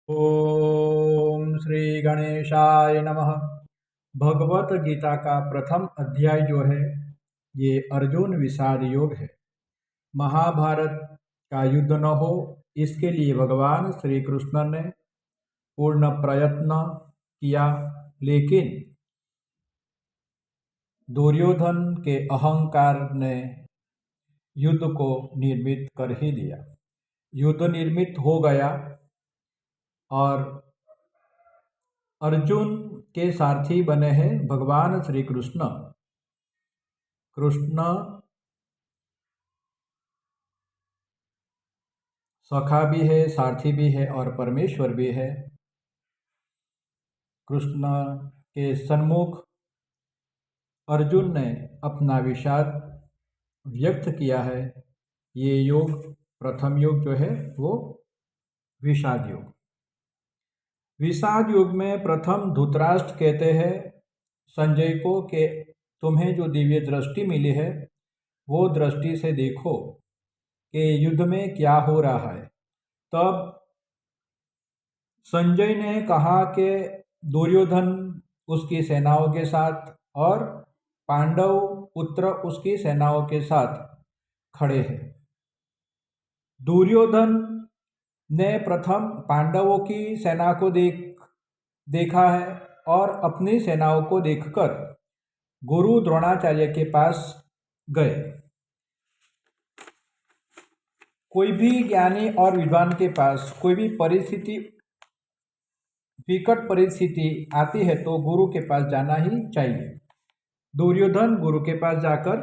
ओम श्री गणेशाय नमः। भगवत गीता का प्रथम अध्याय जो है ये अर्जुन विषाद योग है। महाभारत का युद्ध न हो इसके लिए भगवान श्री कृष्ण ने पूर्ण प्रयत्न किया, लेकिन दुर्योधन के अहंकार ने युद्ध को निर्मित कर ही दिया। युद्ध निर्मित हो गया और अर्जुन के सारथी बने हैं भगवान श्री कृष्ण। कृष्ण सखा भी है, सारथी भी है और परमेश्वर भी है। कृष्ण के सन्मुख अर्जुन ने अपना विषाद व्यक्त किया है। ये योग, प्रथम योग जो है वो विषाद योग। विषाद योग में प्रथम धृतराष्ट्र कहते हैं संजय को कि तुम्हें जो दिव्य दृष्टि मिली है वो दृष्टि से देखो कि युद्ध में क्या हो रहा है। तब संजय ने कहा कि दुर्योधन उसकी सेनाओं के साथ और पांडव पुत्र उसकी सेनाओं के साथ खड़े हैं। दुर्योधन ने प्रथम पांडवों की सेना को देखा है और अपनी सेनाओं को देखकर गुरु द्रोणाचार्य के पास गए। कोई भी ज्ञानी और विद्वान के पास कोई भी विकट परिस्थिति आती है तो गुरु के पास जाना ही चाहिए। दुर्योधन गुरु के पास जाकर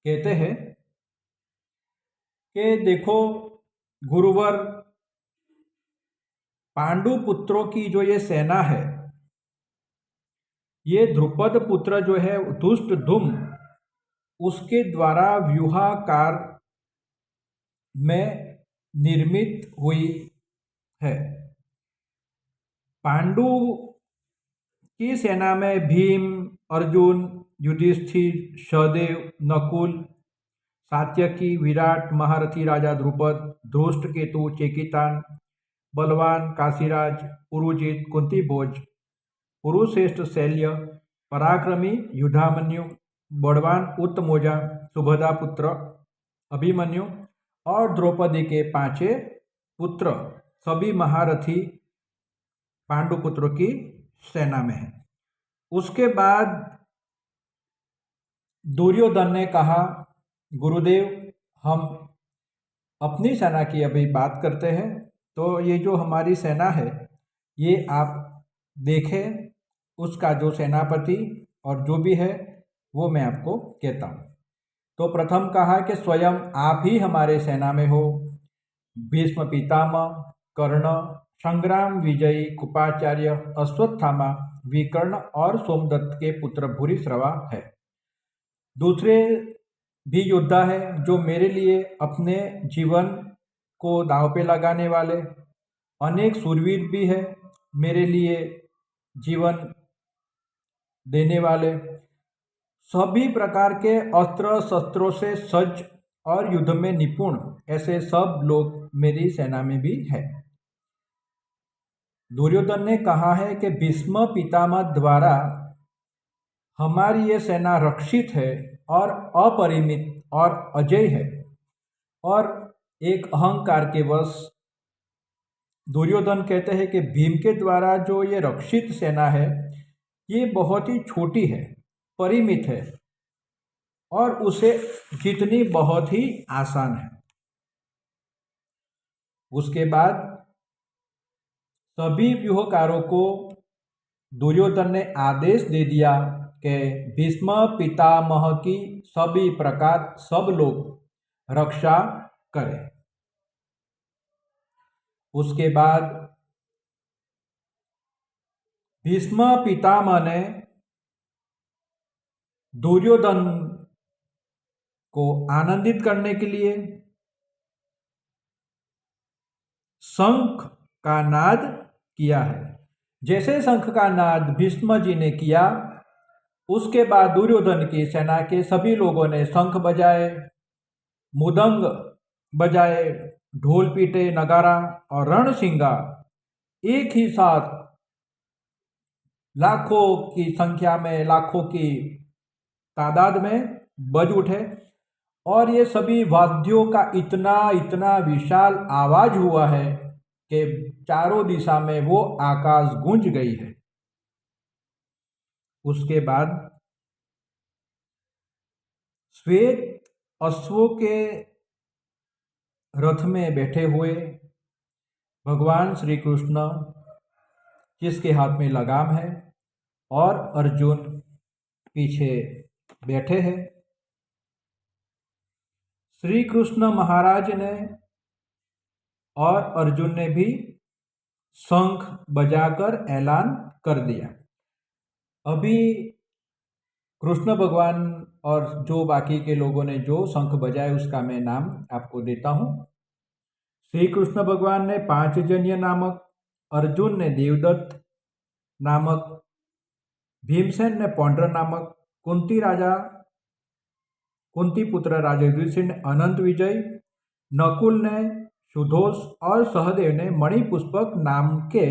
कहते हैं कि देखो गुरुवर, पांडु पुत्रों की जो ये सेना है, ये द्रुपद पुत्र जो है दुष्ट धूम उसके द्वारा व्यूहाकार में निर्मित हुई है। पांडु की सेना में भीम, अर्जुन, युधिष्ठिर, सहदेव, नकुल, सात्यकी, विराट, महारथी राजा द्रुपद, धृष्टकेतु, चेकितान, बलवान काशीराज, पुरुजित, कुंतीभोज, पुरुश्रेष्ठ शैल्य, पराक्रमी युधामन्यु, बड़वान उत्तमोजा, सुभद्रा पुत्र अभिमन्यु और द्रौपदी के पांचों पुत्र सभी महारथी पांडुपुत्रों की सेना में है। उसके बाद दुर्योधन ने कहा, गुरुदेव हम अपनी सेना की अभी बात करते हैं, तो ये जो हमारी सेना है ये आप देखें, उसका जो सेनापति और जो भी है वो मैं आपको कहता हूँ। तो प्रथम कहा कि स्वयं आप ही हमारे सेना में हो। भीष्म पितामह, कर्ण, संग्राम विजयी, कृपाचार्य, अश्वत्थामा, विकर्ण और सोमदत्त के पुत्र भूरिश्रवा है। दूसरे भी योद्धा है जो मेरे लिए अपने जीवन को दांव पे लगाने वाले, अनेक सूरवीर भी है मेरे लिए जीवन देने वाले, सभी प्रकार के अस्त्र शस्त्रों से सज्ज और युद्ध में निपुण, ऐसे सब लोग मेरी सेना में भी है। दुर्योधन ने कहा है कि भीष्म पितामह द्वारा हमारी ये सेना रक्षित है और अपरिमित और अजय है, और एक अहंकार के वश दुर्योधन कहते हैं कि भीम के द्वारा जो ये रक्षित सेना है ये बहुत ही छोटी है, परिमित है और उसे जीतनी बहुत ही आसान है। उसके बाद सभी व्यूहकारों को दुर्योधन ने आदेश दे दिया कि भीष्म पितामह की सभी प्रकार सब लोग रक्षा करें। उसके बाद भीष्म पितामह ने दुर्योधन को आनंदित करने के लिए शंख का नाद किया है। जैसे शंख का नाद भीष्म जी ने किया, उसके बाद दुर्योधन की सेना के सभी लोगों ने शंख बजाए, मुदंग बजाए, ढोल पीटे नगारा और रणसिंगा एक ही साथ लाखों की संख्या में, लाखों की तादाद में बज उठे और ये सभी वाद्यों का इतना इतना विशाल आवाज हुआ है कि चारों दिशा में वो आकाश गूंज गई है। उसके बाद श्वेत अश्वों के रथ में बैठे हुए भगवान श्री कृष्ण, जिसके हाथ में लगाम है, और अर्जुन पीछे बैठे हैं। श्री कृष्ण महाराज ने और अर्जुन ने भी शंख बजाकर ऐलान कर दिया। अभी कृष्ण भगवान और जो बाकी के लोगों ने जो शंख बजाए उसका मैं नाम आपको देता हूँ। श्री कृष्ण भगवान ने पांचजन्य नामक, अर्जुन ने देवदत्त नामक, भीमसेन ने पौंड्र नामक, कुंती पुत्र राजा युधिष्ठिर ने अनंत विजय, नकुल ने सुधोष और सहदेव ने मणिपुष्पक नाम के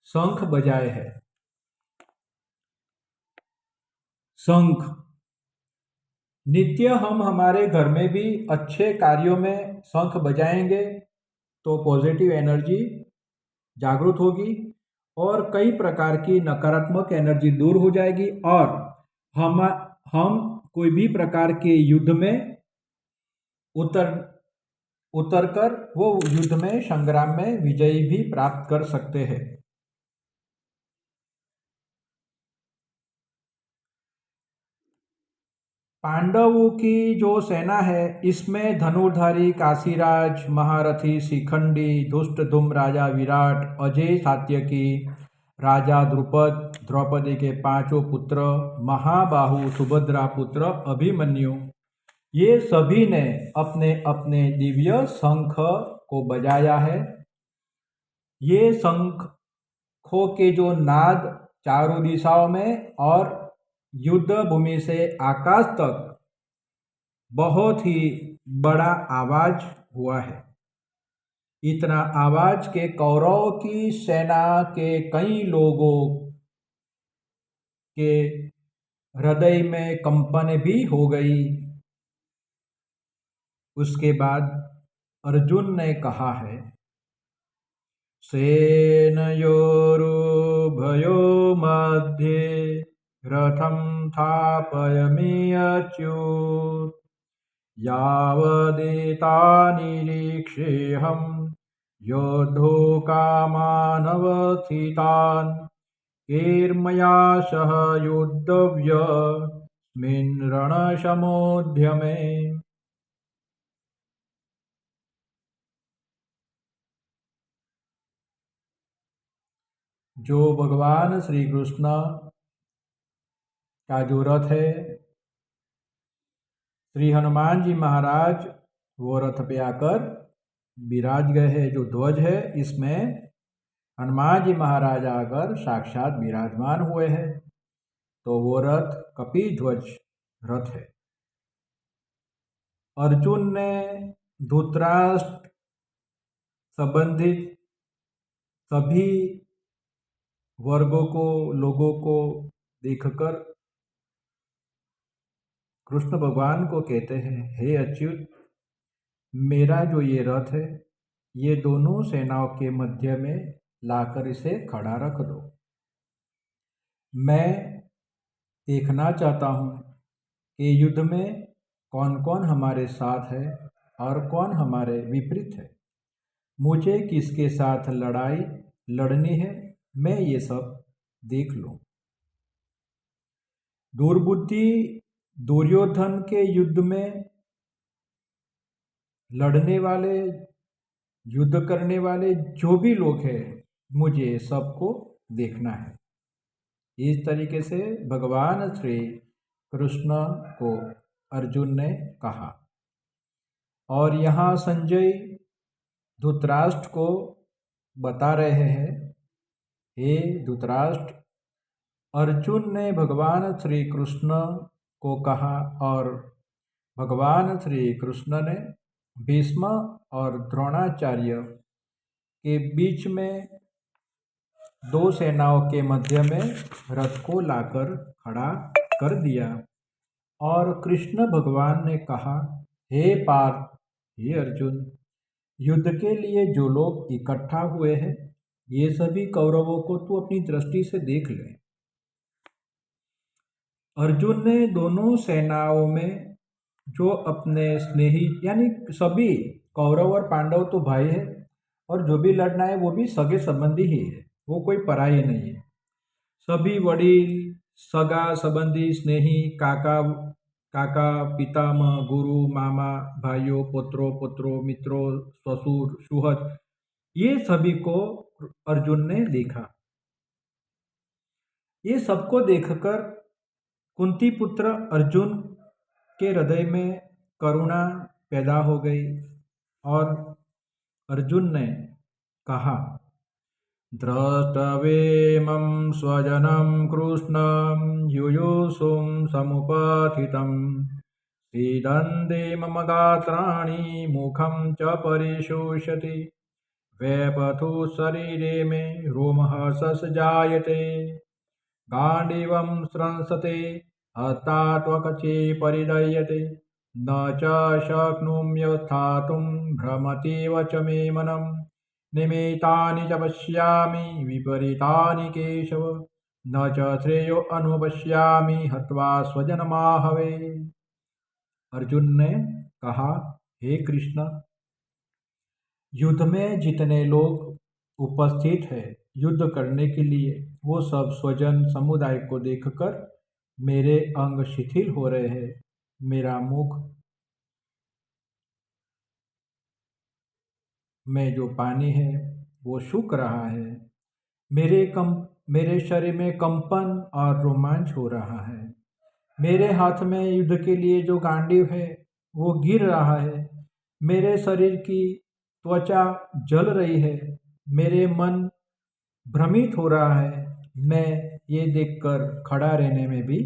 शंख बजाए हैं। शंख नित्य हम हमारे घर में भी अच्छे कार्यों में शंख बजाएंगे तो पॉजिटिव एनर्जी जागृत होगी और कई प्रकार की नकारात्मक एनर्जी दूर हो जाएगी और हम कोई भी प्रकार के युद्ध में उतरकर वो युद्ध में, संग्राम में विजयी भी प्राप्त कर सकते हैं। पांडवों की जो सेना है इसमें धनुर्धारी काशीराज, महारथी शिखंडी, दुष्ट धूम राजा विराट, अजय सात्यकी, राजा द्रुपद, द्रौपदी के पांचों पुत्र, महाबाहु सुभद्रा पुत्र अभिमन्यु, ये सभी ने अपने अपने दिव्य शंख को बजाया है। ये शंखों के जो नाद चारों दिशाओं में और युद्ध भूमि से आकाश तक बहुत ही बड़ा आवाज हुआ है। इतना आवाज के कौरव की सेना के कई लोगों के हृदय में कंपन भी हो गई। उसके बाद अर्जुन ने कहा है, सेनयोरुभयो मध्ये रथं स्थापयामि अच्युत यावदेतान्निरीक्षेऽहं योद्धुकामानवस्थितान् कैर्मया सह योद्धव्यस्मिन् रणसमुद्यमे। जो भगवान श्री कृष्ण का जो रथ है, श्री हनुमान जी महाराज वो रथ पे आकर विराज गए हैं। जो ध्वज है इसमें हनुमान जी महाराज आकर साक्षात विराजमान हुए हैं, तो वो रथ कपिध्वज रथ है। अर्जुन ने धृतराष्ट्र संबंधित सभी वर्गों को, लोगों को देखकर कृष्ण भगवान को कहते हैं, हे अच्युत, मेरा जो ये रथ है ये दोनों सेनाओं के मध्य में लाकर इसे खड़ा रख दो। मैं देखना चाहता हूँ कि युद्ध में कौन कौन हमारे साथ है और कौन हमारे विपरीत है। मुझे किसके साथ लड़ाई लड़नी है, मैं ये सब देख लूँ। दुर्बुद्धि दुर्योधन के युद्ध में लड़ने वाले, युद्ध करने वाले जो भी लोग हैं, मुझे सबको देखना है। इस तरीके से भगवान श्री कृष्ण को अर्जुन ने कहा। और यहाँ संजय धृतराष्ट्र को बता रहे हैं, हे धृतराष्ट्र, अर्जुन ने भगवान श्री कृष्ण को कहा और भगवान श्री कृष्ण ने भीष्म और द्रोणाचार्य के बीच में दो सेनाओं के मध्य में रथ को लाकर खड़ा कर दिया और कृष्ण भगवान ने कहा, हे पार्थ, हे अर्जुन, युद्ध के लिए जो लोग इकट्ठा हुए हैं ये सभी कौरवों को तू अपनी दृष्टि से देख ले। अर्जुन ने दोनों सेनाओं में जो अपने स्नेही यानी सभी कौरव और पांडव तो भाई है और जो भी लड़ना है वो भी सगे संबंधी ही है, वो कोई पराई नहीं है। सभी वडील, सगा संबंधी, स्नेही, काका काका, पितामह, गुरु, मामा, भाइयों, पुत्रों पुत्रों, मित्रों, ससुर, सुहृद, ये सभी को अर्जुन ने देखा। ये सबको देखकर कुंती पुत्र अर्जुन के हृदय में करुणा पैदा हो गई और अर्जुन ने कहा, द्रष्टवेमं स्वजनं कृष्णं युयुषुं समुपस्थितं सीदन्ते मम गात्राणि मुखं च परिशोषति वेपथु शरीरे मे रोमहर्षस जायते गाण्डीवं स्रंसते हस्ता त्वकचे परिदह्यते न च शक्नोम्यवस्थातुं भ्रमतीव च मे मनम् निमित्तानि च पश्यामि विपरीतानि केशव न च श्रेयो अनुपश्यामि हत्वा स्वजनमाहवे। अर्जुन ने कहा, हे कृष्ण, युद्ध में जितने लोग उपस्थित हैं युद्ध करने के लिए वो सब स्वजन समुदाय को देखकर मेरे अंग शिथिल हो रहे हैं, मेरा मुख में जो पानी है वो सूख रहा है, मेरे शरीर में कंपन और रोमांच हो रहा है, मेरे हाथ में युद्ध के लिए जो गांडीव है वो गिर रहा है, मेरे शरीर की त्वचा जल रही है, मेरे मन भ्रमित हो रहा है, मैं ये देखकर खड़ा रहने में भी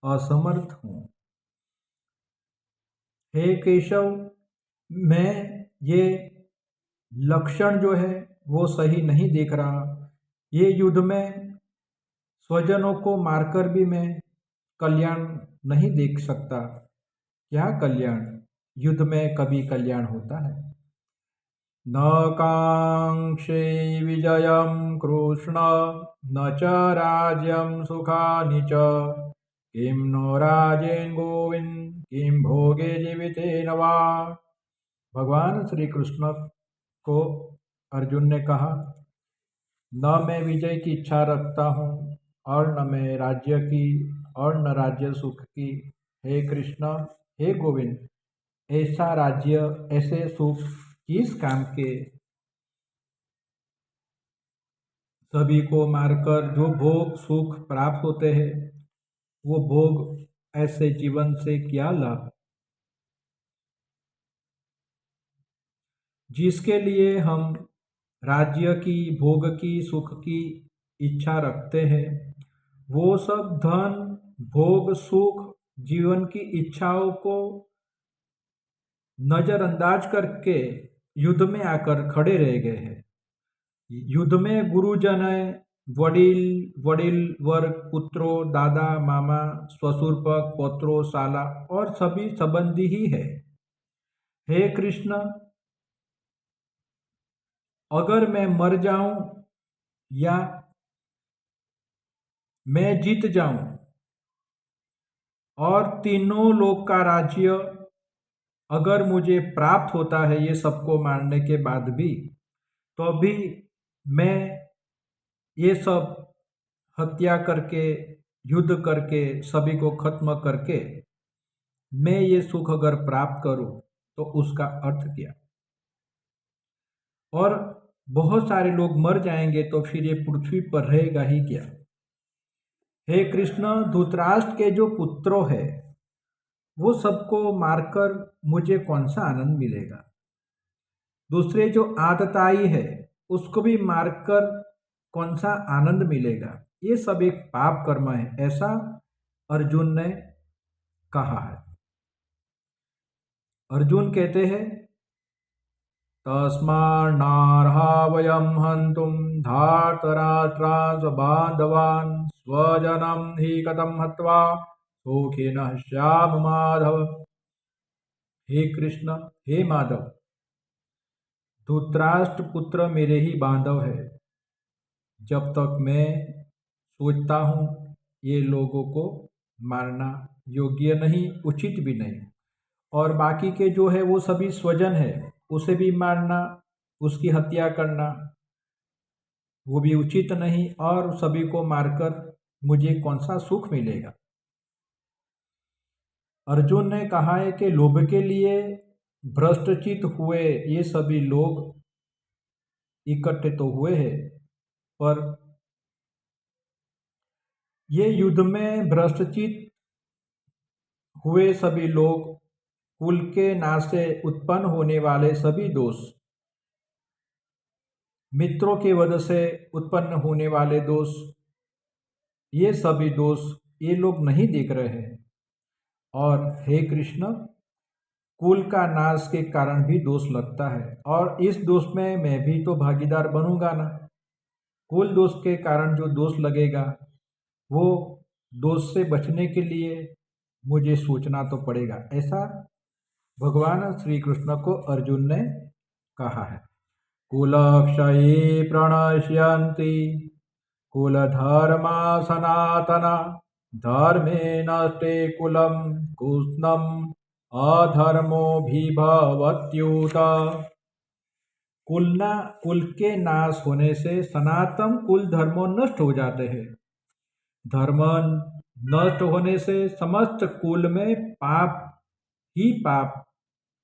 असमर्थ हूँ। हे केशव, मैं ये लक्षण जो है वो सही नहीं देख रहा। ये युद्ध में स्वजनों को मारकर भी मैं कल्याण नहीं देख सकता। क्या कल्याण? युद्ध में कभी कल्याण होता है? न कांक्षे विजयं कृष्ण न च राज्यं सुखानि च किं नो राजेन गोविंद किं भोगे जीवितेन वा। भगवान श्री कृष्ण को अर्जुन ने कहा, न मैं विजय की इच्छा रखता हूँ और न मैं राज्य की और न राज्य सुख की। हे कृष्ण, हे गोविंद, ऐसा राज्य ऐसे सुख किस काम के? सभी को मारकर जो भोग सुख प्राप्त होते हैं वो भोग ऐसे जीवन से क्या लाभ? जिसके लिए हम राज्य की, भोग की, सुख की इच्छा रखते हैं वो सब धन, भोग, सुख, जीवन की इच्छाओं को नजरअंदाज करके युद्ध में आकर खड़े रह गए हैं। युद्ध में गुरुजन है, वडील वर्ग, पुत्रों, दादा, मामा, ससुर पक्ष, पौत्रों, साला और सभी संबंधी ही है। हे कृष्ण, अगर मैं मर जाऊं या मैं जीत जाऊं और तीनों लोक का राज्य अगर मुझे प्राप्त होता है ये सबको मारने के बाद भी, तो भी मैं ये सब हत्या करके, युद्ध करके, सभी को खत्म करके मैं ये सुख अगर प्राप्त करूं तो उसका अर्थ क्या? और बहुत सारे लोग मर जाएंगे तो फिर ये पृथ्वी पर रहेगा ही क्या? हे कृष्ण, धृतराष्ट्र के जो पुत्रों है वो सबको मारकर मुझे कौन सा आनंद मिलेगा? दूसरे जो आतताई है उसको भी मारकर कौन सा आनंद मिलेगा? ये सब एक पाप कर्म है, ऐसा अर्जुन ने कहा है। अर्जुन कहते हैं, तस्मान्नार्हा वयं हन्तुं धार्तराष्ट्रान् स्वबान्धवान् स्वजनं हि कथं हत्वा सुखिनः श्याम माधव। हे कृष्ण, हे माधव, धृतराष्ट्र पुत्र मेरे ही बांधव है। जब तक मैं सोचता हूँ ये लोगों को मारना योग्य नहीं, उचित भी नहीं, और बाकी के जो है वो सभी स्वजन है, उसे भी मारना, उसकी हत्या करना वो भी उचित नहीं, और सभी को मारकर मुझे कौन सा सुख मिलेगा। अर्जुन ने कहा है कि लोभ के लिए भ्रष्टचित हुए ये सभी लोग इकट्ठे तो हुए हैं, पर ये युद्ध में भ्रष्टचित हुए सभी लोग, कुल के नाश से उत्पन्न होने वाले सभी दोष, मित्रों के वध से उत्पन्न होने वाले दोष, ये सभी दोष ये लोग नहीं देख रहे हैं। और हे कृष्ण, कुल का नाश के कारण भी दोष लगता है, और इस दोष में मैं भी तो भागीदार बनूंगा ना। कुल दोष के कारण जो दोष लगेगा वो दोष से बचने के लिए मुझे सोचना तो पड़ेगा। ऐसा भगवान श्री कृष्ण को अर्जुन ने कहा है। कुलक्षये प्रणश्यन्ति कुलधर्मा सनातना धर्मे नष्टे कुलं कुत्स्थम् अधर्मोऽभिभवत्युत। कुल के नाश होने से सनातन कुल धर्म नष्ट हो जाते हैं। धर्म नष्ट होने से समस्त कुल में पाप ही पाप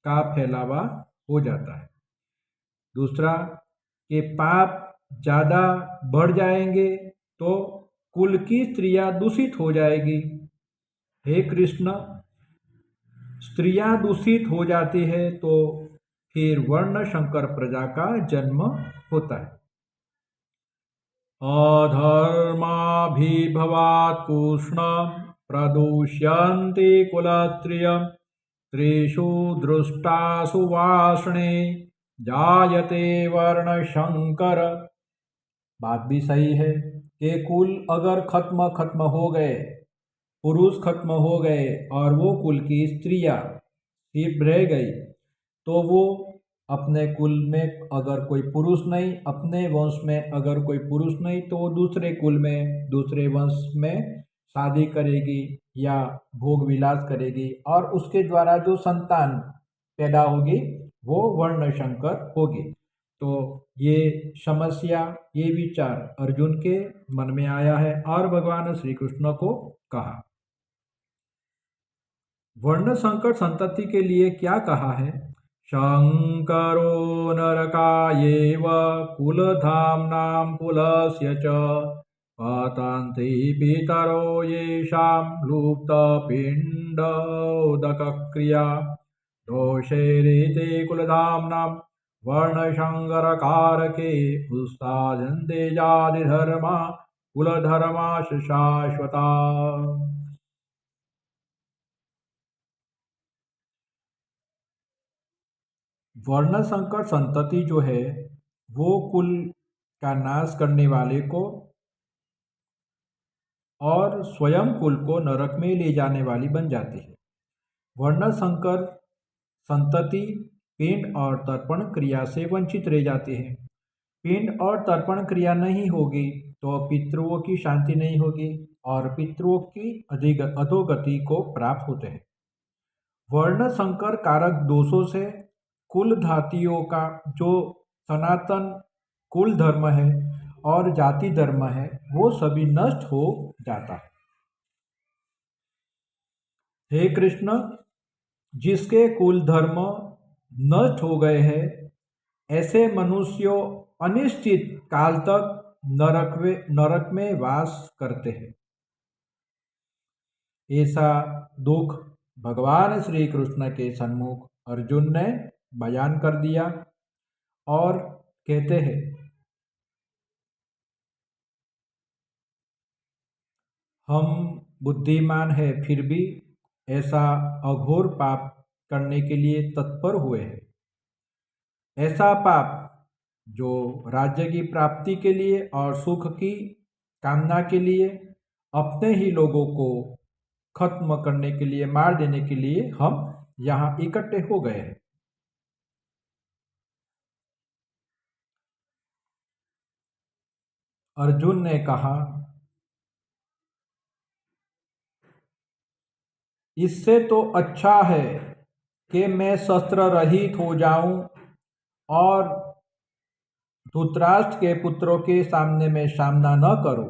का फैलावा हो जाता है। दूसरा कि पाप ज़्यादा बढ़ जाएंगे तो कुल की स्त्रियां दूषित हो जाएगी। हे कृष्ण, स्त्रियां दूषित हो जाती है तो फिर वर्ण शंकर प्रजा का जन्म होता है। अधर्माभिभवात् कृष्णं प्रदुष्यन्ति कुलत्रयं त्रिषु दृष्टासु वार्ष्णे जायते वर्ण शंकर। बात भी सही है कि कुल अगर खत्म हो गए, पुरुष खत्म हो गए और वो कुल की स्त्रियां सिर्फ रह गई, तो वो अपने कुल में अगर कोई पुरुष नहीं, अपने वंश में अगर कोई पुरुष नहीं, तो वो दूसरे कुल में दूसरे वंश में शादी करेगी या भोग विलास करेगी, और उसके द्वारा जो संतान पैदा होगी वो वर्ण शंकर होगी। तो ये समस्या, ये विचार अर्जुन के मन में आया है और भगवान श्री कृष्ण को कहा। वर्ण संकर संतति के लिए क्या कहा है? शंकरो नरकायेव कुलधाम्नां कुलस्य च पतन्ति पितरो येषां लुप्तपिण्डोदकक्रिया दोषैरेते कुलधाम्नां वर्णशंकरकारके उत्साहन्ते जातिधर्मा कुलधर्मा शाश्वता। वर्ण संकर संतति जो है वो कुल का नाश करने वाले को और स्वयं कुल को नरक में ले जाने वाली बन जाती है। वर्ण संकर संतति पिंड और तर्पण क्रिया से वंचित रह जाती है। पिंड और तर्पण क्रिया नहीं होगी तो पितरों की शांति नहीं होगी और पितरों की अधोगति को प्राप्त होते हैं। वर्ण संकर कारक दोषों से कुल धातियों का जो सनातन कुल धर्म है और जाति धर्म है वो सभी नष्ट हो जाता है। हे कृष्ण, जिसके कुल धर्म नष्ट हो गए हैं ऐसे मनुष्यों अनिश्चित काल तक नरक में वास करते हैं। ऐसा दुख भगवान श्री कृष्ण के सन्मुख अर्जुन ने बयान कर दिया और कहते हैं, हम बुद्धिमान है फिर भी ऐसा अघोर पाप करने के लिए तत्पर हुए हैं। ऐसा पाप जो राज्य की प्राप्ति के लिए और सुख की कामना के लिए अपने ही लोगों को खत्म करने के लिए, मार देने के लिए हम यहाँ इकट्ठे हो गए हैं। अर्जुन ने कहा, इससे तो अच्छा है कि मैं शस्त्र रहित हो जाऊं और धृतराष्ट्र के पुत्रों के सामने मैं सामना न करूं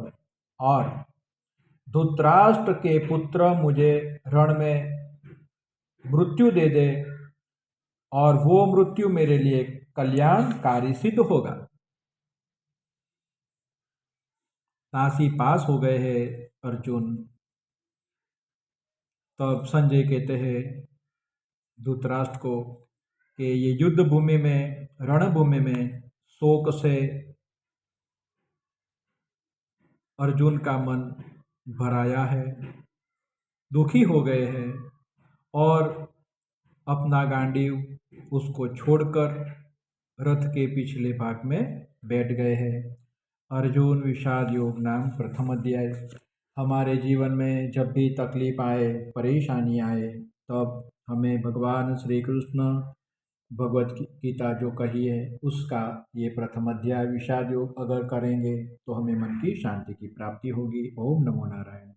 और धृतराष्ट्र के पुत्र मुझे रण में मृत्यु दे दे और वो मृत्यु मेरे लिए कल्याणकारी सिद्ध होगा। काशी पास हो गए हैं अर्जुन। तब संजय कहते हैं धृतराष्ट्र को कि ये युद्ध भूमि में, रणभूमि में शोक से अर्जुन का मन भराया है, दुखी हो गए हैं और अपना गांडीव उसको छोड़कर रथ के पिछले भाग में बैठ गए हैं। अर्जुन विषाद योग नाम प्रथम अध्याय। हमारे जीवन में जब भी तकलीफ आए, परेशानी आए, तब हमें भगवान श्री कृष्ण भगवत गीता जो कही है उसका ये प्रथम अध्याय विषाद योग अगर करेंगे तो हमें मन की शांति की प्राप्ति होगी। ओम नमो नारायण।